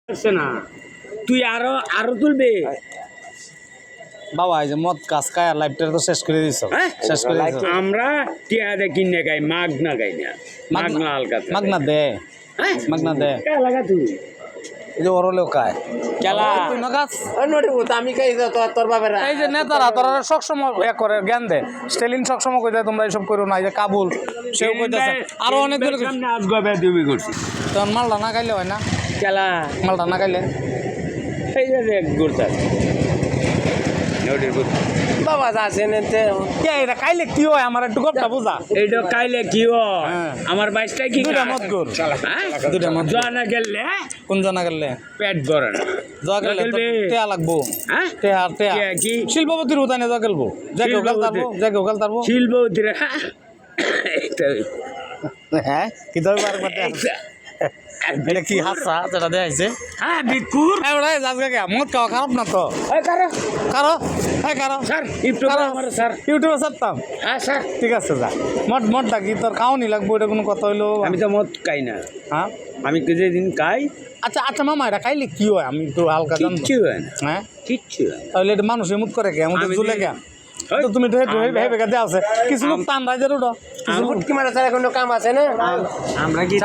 না তুই আরো আরো তুলবে বাবা এই যে মদ কাজ খায় লাইফটা তো শেষ করে দিছ শেষ করে দিছ আমরা টিয়া দে কিনে গাই মাগ না গাই না মাগ না হালকা মাগনা দে মাগনা দে কে লাগা তুই এই যে ওরলেও খায় কেলা তুই না কাজ আমি খাই তোর বাবার এই যে নেতারা তোরা সবসময় করে জ্ঞান দে স্টেলিন সবসময় কইতে তোমরা এইসব করো না এই যে কাবুল সেও কইতেছে আরো অনেক দূর সামনে আজ গবে তুমি করছিস তখন মালটা না খাইলে হয় না কেলা মালটা না খাইলে এই যে এক গুড়তা নড়ির গুড় বাবা যাচ্ছেন কে এটা খাইলে কি হয় আমার একটু গপটা বুঝা এইটা কাইলে কি হয় হ্যাঁ। আমার বাইশটাই কি দুইটা মত গুড় দুইটা মত জানা গেলে কোন জানা গেলে পেট ভরে না যা গেলে টেয়া লাগবো হ্যাঁ টেয়া টেয়া কি শিল্পপতির উদানে যা গেলবো জাগে ওকাল তারবো জাগে ওকাল তারবো শিলবৌদিরা হ্যাঁ কি ধর বার করতে এটা কি হাসা যেটা দেখাইছে হ্যাঁ বিকুর এবারে যাজগা কে মদ খাওয়া খারাপ না তো কারো কারো হ্যাঁ কারো স্যার ইউটিউবে আমার স্যার ইউটিউবে ছাড়তাম হ্যাঁ স্যার ঠিক আছে যা মদটা কি তোর খাওয়ানি লাগবো এটা কোনো কথা হইলো আমি তো মদ খাই না হ্যাঁ আমি যেদিন খাই আচ্ছা আচ্ছা মামা এটা খাইলে কি হয় আমি একটু হালকা জানবো কিচ্ছু হয় না হ্যাঁ কিচ্ছু হয় না। তাহলে এটা মানুষের মুখ করে কে আমাদের আমি জুলে কে তো তুমি তো ভেবে দেওয়া আছে কিছু লোক টান রাইজের উঠো কিছু লোক আমরা কি